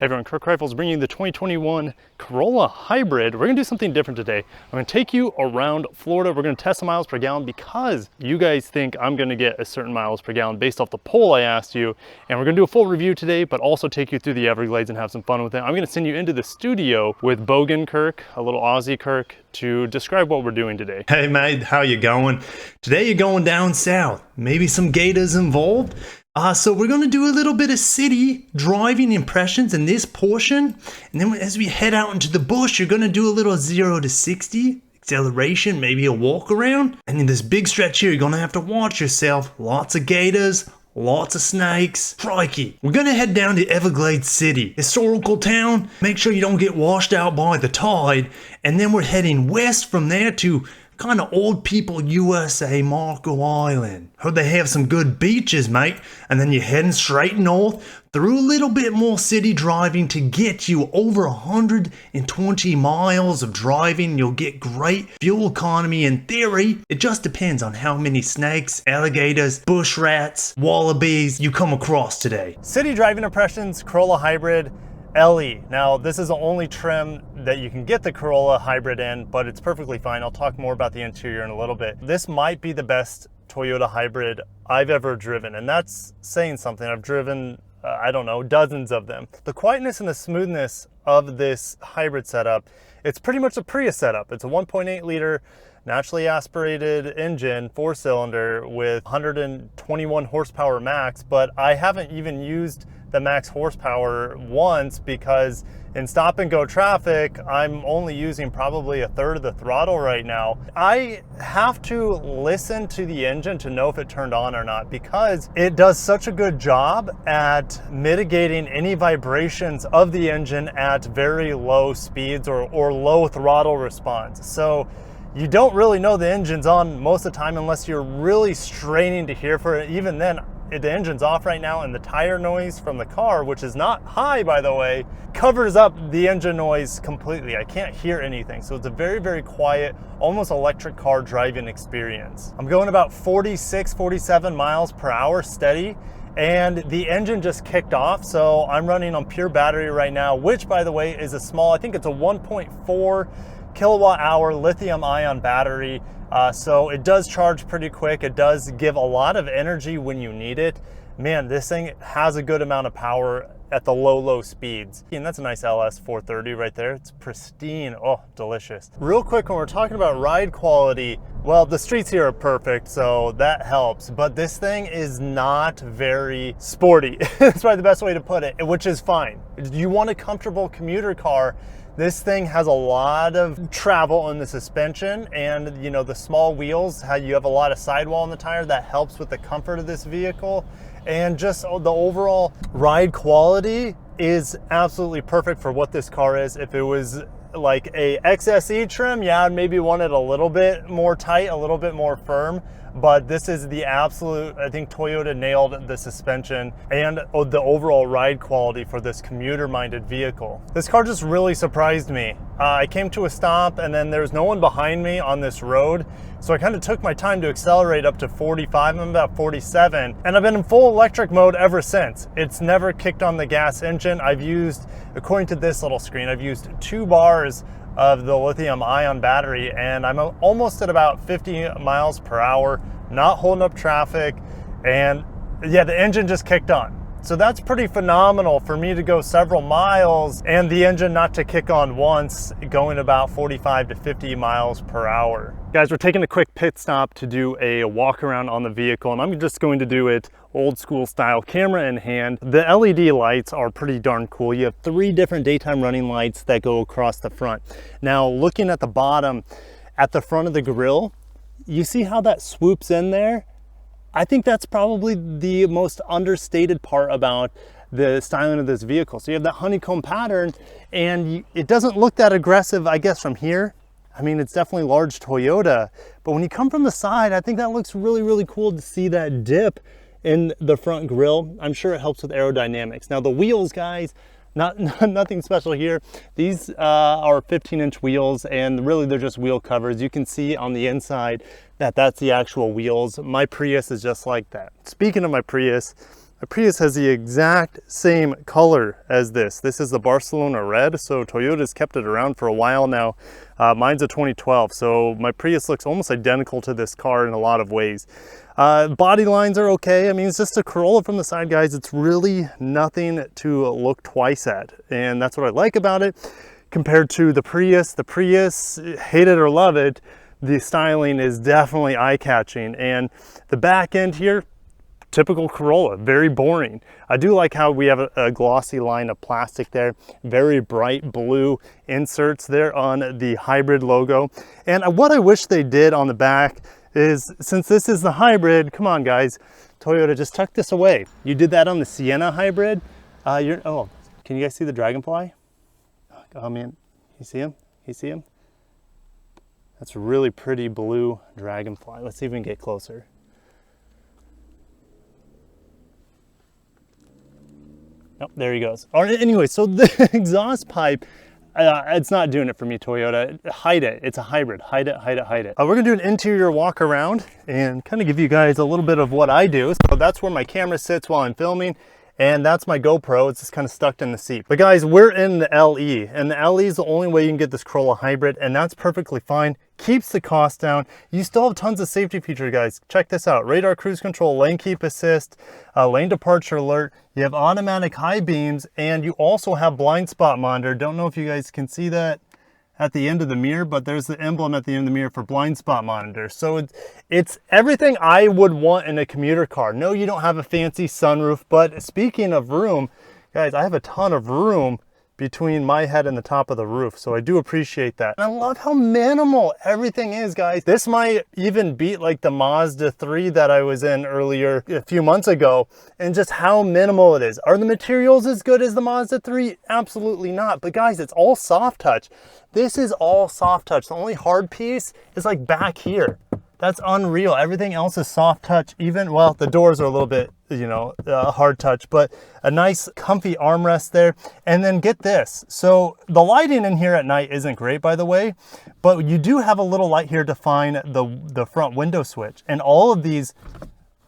Hey everyone, Kirk Rifles bringing you the 2021 Corolla Hybrid. We're gonna do something different today. I'm gonna take you around Florida. We're gonna test the miles per gallon because you guys think I'm gonna get a certain miles per gallon based off the poll I asked you. And we're gonna do a full review today, but also take you through the Everglades and have some fun with it. I'm gonna send you into the studio with Bogan Kirk, a little Aussie Kirk, to describe what we're doing today. Hey mate, how you going? Today you're going down south. Maybe some gators involved. So we're going to do a little bit of city driving impressions in this portion. And then as we head out into the bush, you're going to do a little 0 to 60 acceleration, maybe a walk around. And in this big stretch here, you're going to have to watch yourself. Lots of gators, lots of snakes. Crikey. We're going to head down to Everglades City, historical town. Make sure you don't get washed out by the tide. And then we're heading west from there to kind of old people USA, Marco Island. Heard they have some good beaches, mate. And then you're heading straight north through a little bit more city driving to get you over 120 miles of driving. You'll get great fuel economy in theory. It just depends on how many snakes, alligators, bush rats, wallabies you come across today. City driving impressions, Corolla Hybrid. LE. Now, this is the only trim that you can get the Corolla Hybrid in, but it's perfectly fine. I'll talk more about the interior in a little bit. This might be the best Toyota hybrid I've ever driven, and that's saying something. I've driven, I don't know, dozens of them. The quietness and the smoothness of this hybrid setup, it's pretty much a Prius setup. It's a 1.8 liter naturally aspirated engine, 4-cylinder with 121 horsepower max, but I haven't even used the max horsepower once because in stop and go traffic, I'm only using probably a third of the throttle right now. I have to listen to the engine to know if it turned on or not because it does such a good job at mitigating any vibrations of the engine at very low speeds or low throttle response. So you don't really know the engine's on most of the time unless you're really straining to hear for it. Even then, the engine's off right now and the tire noise from the car, which is not high by the way, covers up the engine noise completely. I can't hear anything. So it's a very, very quiet, almost electric car driving experience. I'm going about 46, 47 miles per hour steady, and the engine just kicked off. So I'm running on pure battery right now, which by the way is a small, I think it's a 1.4 kilowatt hour lithium ion battery. So it does charge pretty quick. It does give a lot of energy when you need it. Man, this thing has a good amount of power at the low speeds. And that's a nice LS 430 right there. It's pristine. Oh, delicious. Real quick, when we're talking about ride quality, well, the streets here are perfect, so that helps. But this thing is not very sporty. That's probably the best way to put it, which is fine. You want a comfortable commuter car. This thing has a lot of travel in the suspension and you know the small wheels, how you have a lot of sidewall in the tire, that helps with the comfort of this vehicle. And just the overall ride quality is absolutely perfect for what this car is. If it was like a XSE trim, yeah, I'd maybe want it a little bit more tight, a little bit more firm. But this is the absolute, I think Toyota nailed the suspension and the overall ride quality for this commuter-minded vehicle. This car just really surprised me. I came to a stop and then there's no one behind me on this road. So I kind of took my time to accelerate up to 45, I'm about 47. And I've been in full electric mode ever since. It's never kicked on the gas engine. I've used, according to this little screen, I've used 2 bars of the lithium ion battery and I'm almost at about 50 miles per hour, not holding up traffic, and yeah, the engine just kicked on. So that's pretty phenomenal for me to go several miles and the engine not to kick on once, going about 45 to 50 miles per hour. Guys, we're taking a quick pit stop to do a walk around on the vehicle, and I'm just going to do it old school style, camera in hand. The LED lights are pretty darn cool. You have 3 different daytime running lights that go across the front. Now, looking at the bottom, at the front of the grille, you see how that swoops in there? I think that's probably the most understated part about the styling of this vehicle. So you have that honeycomb pattern and it doesn't look that aggressive, I guess, from here. I mean, it's definitely large Toyota, but when you come from the side, I think that looks really, really cool to see that dip in the front grille. I'm sure it helps with aerodynamics. Now the wheels, guys, nothing special here. These are 15-inch wheels and really they're just wheel covers. You can see on the inside that that's the actual wheels. My Prius is just like that. Speaking of my Prius, My Prius has the exact same color as this. This is the Barcelona red, so Toyota's kept it around for a while now. Mine's a 2012, so my Prius looks almost identical to this car in a lot of ways. Body lines are okay. I mean, it's just a Corolla from the side, guys. It's really nothing to look twice at, and that's what I like about it compared to the Prius. The Prius, hate it or love it, the styling is definitely eye-catching, and the back end here, typical Corolla, very boring. I do like how we have a glossy line of plastic there, very bright blue inserts there on the hybrid logo. And what I wish they did on the back is, since this is the hybrid, come on guys, Toyota, just tuck this away. You did that on the Sienna hybrid. Oh, can you guys see the Dragonfly? Oh man, you see him? You see him? That's a really pretty blue Dragonfly. Let's see if we can get closer. Oh, there he goes. All right, anyway, so the exhaust pipe, it's not doing it for me, Toyota. Hide it. It's a hybrid. Hide it, hide it, hide it. We're going to do an interior walk around and kind of give you guys a little bit of what I do. So that's where my camera sits while I'm filming. And that's my GoPro. It's just kind of stuck in the seat. But guys, we're in the LE, and the LE is the only way you can get this Corolla Hybrid, and that's perfectly fine. Keeps the cost down. You still have tons of safety features, guys. Check this out. Radar cruise control, lane keep assist, lane departure alert. You have automatic high beams, and you also have blind spot monitor. Don't know if you guys can see that at the end of the mirror, but there's the emblem at the end of the mirror for blind spot monitor. So it's everything I would want in a commuter car. No, you don't have a fancy sunroof, but speaking of room, guys, I have a ton of room between my head and the top of the roof, so I do appreciate that. And I love how minimal everything is, guys. This might even beat like the Mazda 3 that I was in earlier a few months ago, and just how minimal it is. Are the materials as good as the Mazda 3? Absolutely not. But guys, it's all soft touch. This is all soft touch. The only hard piece is like back here. That's unreal. Everything else is soft touch. Even, well, the doors are a little bit, you know, hard touch, but a nice comfy armrest there. And then get this. So the lighting in here at night isn't great, by the way, but you do have a little light here to find the front window switch. And all of these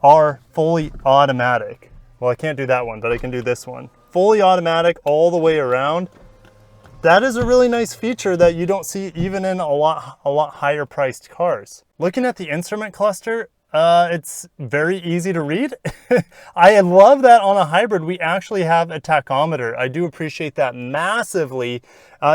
are fully automatic. Well, I can't do that one, but I can do this one. Fully automatic all the way around. That is a really nice feature that you don't see even in a lot higher priced cars. Looking at the instrument cluster, it's very easy to read. I love that on a hybrid we actually have a tachometer. I do appreciate that massively.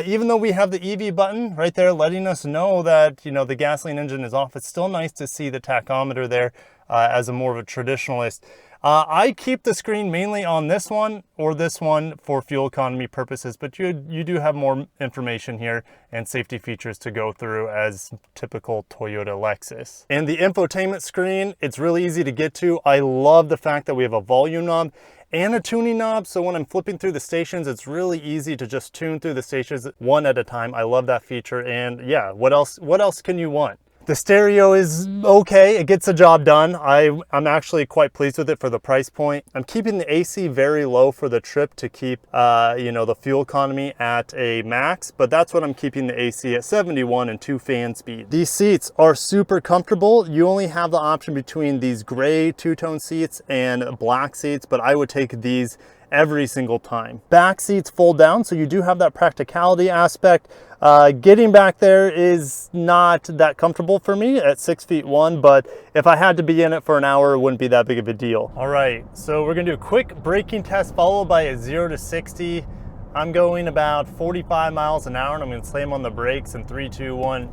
Even though we have the EV button right there letting us know that, you know, the gasoline engine is off, it's still nice to see the tachometer there as a more of a traditionalist. I keep the screen mainly on this one or this one for fuel economy purposes, but you do have more information here and safety features to go through as typical Toyota Lexus. And the infotainment screen, it's really easy to get to. I love the fact that we have a volume knob and a tuning knob, so when I'm flipping through the stations, it's really easy to just tune through the stations one at a time. I love that feature, and yeah, what else can you want? The stereo is okay, it gets the job done. I'm actually quite pleased with it for the price point. I'm keeping the AC very low for the trip to keep you know, the fuel economy at a max, but that's what I'm keeping the AC at 71 and 2 fan speed. These seats are super comfortable. You only have the option between these gray two-tone seats and black seats, but I would take these every single time. Back seats fold down, so you do have that practicality aspect. Getting back there is not that comfortable for me at 6'1", but if I had to be in it for an hour, it wouldn't be that big of a deal. All right, so we're gonna do a quick braking test followed by a 0 to 60. I'm going about 45 miles an hour, and I'm gonna slam on the brakes in 3, 2, 1.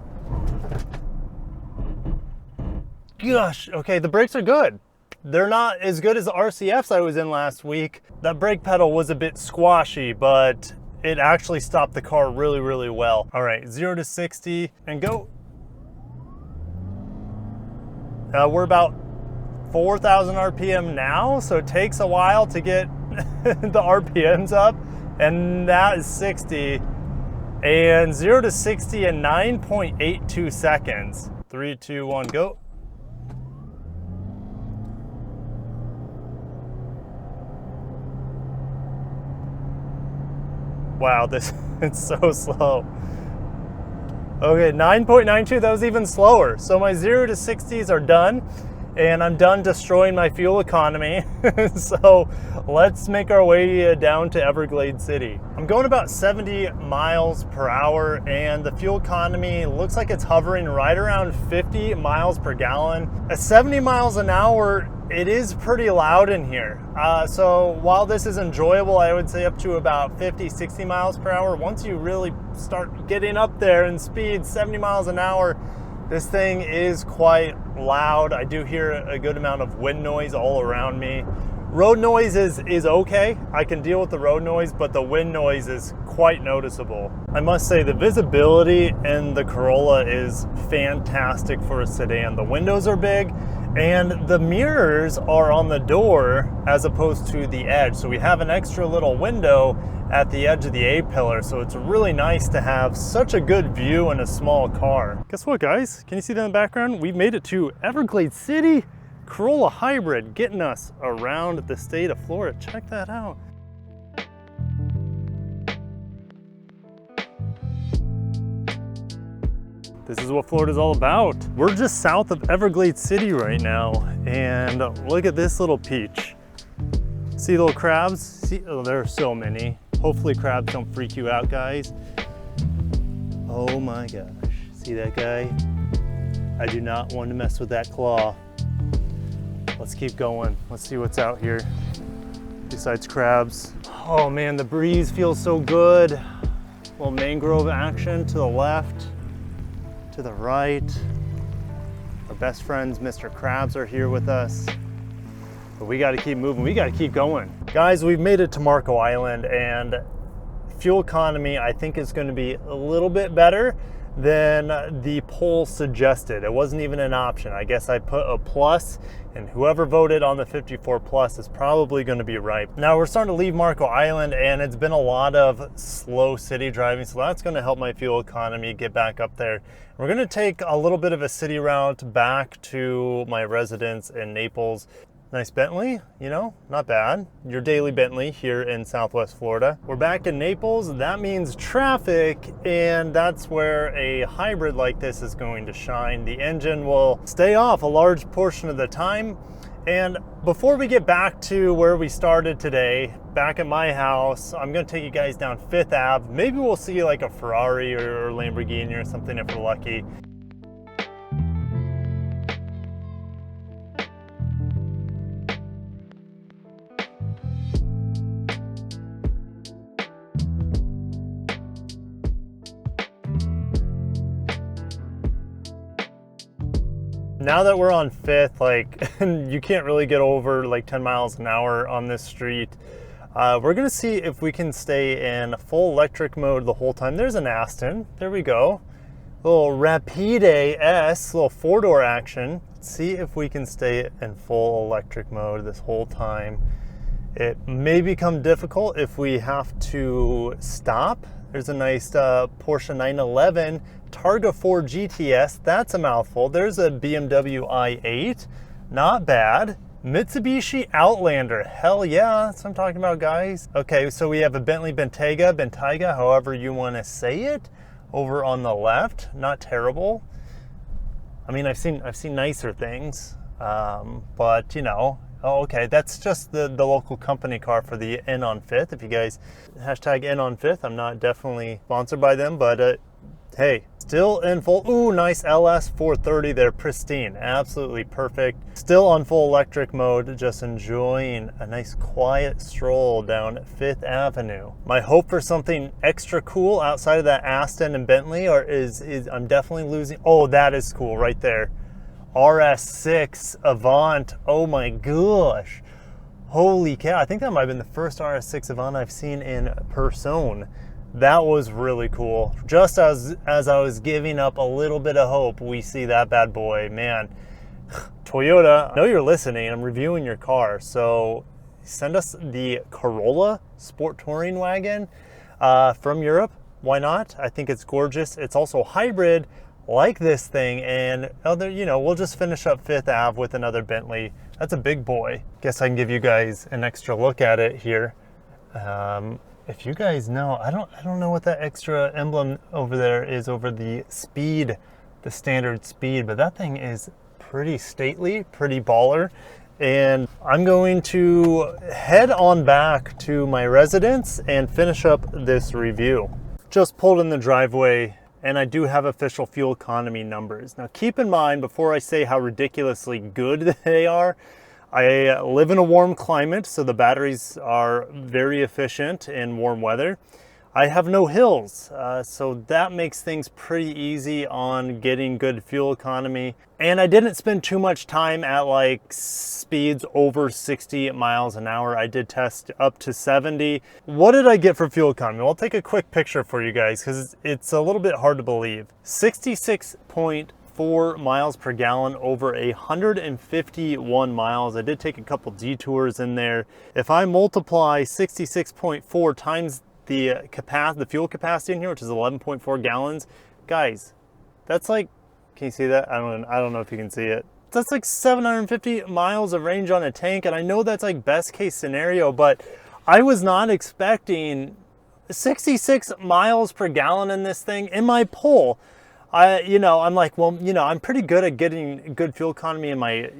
Gosh, okay, the brakes are good. They're not as good as the RCFs I was in last week. That brake pedal was a bit squashy, but it actually stopped the car really, really well. All right, 0 to 60 and go. We're about 4,000 RPM now, so it takes a while to get the RPMs up, and that is 60. And 0 to 60 in 9.82 seconds. 3, 2, 1, go. Wow, it's so slow. Okay, 9.92, that was even slower. So my 0 to 60s are done. and I'm done destroying my fuel economy. So let's make our way down to Everglades City. I'm going about 70 miles per hour, and the fuel economy looks like it's hovering right around 50 miles per gallon. At 70 miles an hour, it is pretty loud in here. So while this is enjoyable, I would say up to about 50, 60 miles per hour. Once you really start getting up there in speed, 70 miles an hour, this thing is quite loud. I do hear a good amount of wind noise all around me. Road noise is okay. I can deal with the road noise, but the wind noise is quite noticeable. I must say the visibility in the Corolla is fantastic for a sedan. The windows are big, and the mirrors are on the door as opposed to the edge. So we have an extra little window at the edge of the A-pillar. So it's really nice to have such a good view in a small car. Guess what, guys? Can you see that in the background? We've made it to Everglades City. Corolla Hybrid getting us around the state of Florida. Check that out. This is what Florida's all about. We're just south of Everglades City right now, and look at this little peach. See little crabs? See, oh, there are so many. Hopefully crabs don't freak you out, guys. Oh my gosh, see that guy? I do not want to mess with that claw. Let's keep going. Let's see what's out here besides crabs. Oh man, the breeze feels so good. A little mangrove action to the left, to the right. Our best friends, Mr. Krabs, are here with us. But we gotta keep moving, we gotta keep going. Guys, we've made it to Marco Island, and fuel economy I think is gonna be a little bit better than the poll suggested. It wasn't even an option. I guess I put a plus, and whoever voted on the 54 plus is probably gonna be right. Now we're starting to leave Marco Island, and it's been a lot of slow city driving, so that's gonna help my fuel economy get back up there. We're gonna take a little bit of a city route back to my residence in Naples. Nice Bentley, you know, not bad. Your daily Bentley here in Southwest Florida. We're back in Naples. That means traffic, and that's where a hybrid like this is going to shine. The engine will stay off a large portion of the time. And before we get back to where we started today, back at my house, I'm gonna take you guys down 5th Ave. Maybe we'll see like a Ferrari or Lamborghini or something if we're lucky. Now that we're on 5th, like you can't really get over like 10 miles an hour on this street. We're gonna see if we can stay in full electric mode the whole time. There's an Aston, there we go. Little Rapide S, little 4-door action. Let's see if we can stay in full electric mode this whole time. It may become difficult if we have to stop. There's a nice Porsche 911 Targa 4 GTS, that's a mouthful. There's a BMW i8, not bad. Mitsubishi Outlander, hell yeah, that's what I'm talking about, guys. Okay, so we have a Bentley Bentayga, however you want to say it, over on the left. Not terrible. I mean, I've seen nicer things, but you know. Oh, okay, that's just the local company car for the Inn on 5th. If you guys hashtag Inn on 5th, I'm not definitely sponsored by them, but hey, still in full. Ooh, nice LS 430 there, pristine, absolutely perfect. Still on full electric mode, just enjoying a nice quiet stroll down 5th Avenue. My hope for something extra cool outside of that Aston and Bentley is I'm definitely losing. Oh, that is cool right there. RS6 Avant, oh my gosh. Holy cow, I think that might have been the first RS6 Avant I've seen in person. That was really cool. Just as I was giving up a little bit of hope, we see that bad boy. Man, Toyota, I know you're listening, I'm reviewing your car, so send us the Corolla Sport Touring Wagon from Europe. Why not? I think it's gorgeous. It's also hybrid like this thing, and other, you know, we'll just finish up 5th Ave with another Bentley. That's a big boy. Guess I can give you guys an extra look at it here. If you guys know, I don't know what that extra emblem over there is over the speed, the standard speed, but that thing is pretty stately, pretty baller. And I'm going to head on back to my residence and finish up this review. Just pulled in the driveway, and I do have official fuel economy numbers. Now keep in mind, before I say how ridiculously good they are, I live in a warm climate, so the batteries are very efficient in warm weather. I have no hills, so that makes things pretty easy on getting good fuel economy. And I didn't spend too much time at like speeds over 60 miles an hour. I did test up to 70. What did I get for fuel economy? Well, I'll take a quick picture for you guys because it's a little bit hard to believe. 66.4 miles per gallon over 151 miles. I did take a couple detours in there. If I multiply 66.4 times the fuel capacity in here, which is 11.4 gallons, guys, that's like, can you see that? I don't know if you can see it. That's like 750 miles of range on a tank, and I know that's like best case scenario, but I was not expecting 66 miles per gallon in this thing. In my poll, I'm like, well, I'm pretty good at getting good fuel economy in my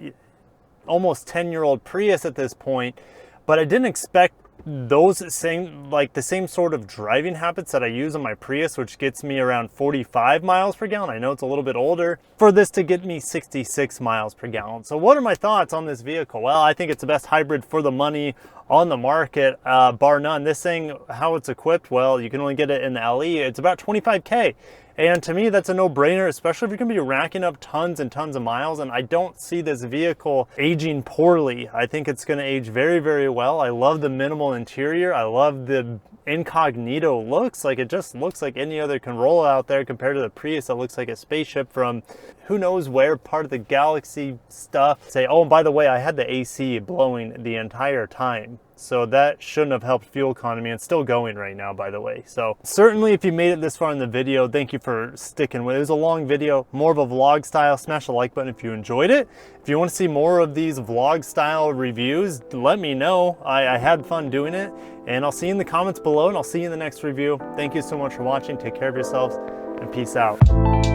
almost 10-year-old Prius at this point, but I didn't expect the same sort of driving habits that I use on my Prius, which gets me around 45 miles per gallon. I know it's a little bit older, for this to get me 66 miles per gallon. So what are my thoughts on this vehicle? Well, I think it's the best hybrid for the money on the market, bar none. This thing, how it's equipped, well, you can only get it in the LE. It's about 25K. And to me, that's a no-brainer, especially if you're gonna be racking up tons and tons of miles. And I don't see this vehicle aging poorly. I think it's gonna age very, very well. I love the minimal interior. I love the incognito looks. Like, it just looks like any other Corolla out there compared to the Prius that looks like a spaceship from who knows where, part of the galaxy stuff. Say, oh, and by the way, I had the AC blowing the entire time, so that shouldn't have helped fuel economy. It's still going right now, by the way. So certainly if you made it this far in the video, thank you for sticking with it. It was a long video, more of a vlog style. Smash the like button if you enjoyed it. If you want to see more of these vlog style reviews, let me know. I had fun doing it, and I'll see you in the comments below, and I'll see you in the next review. Thank you so much for watching. Take care of yourselves, and peace out.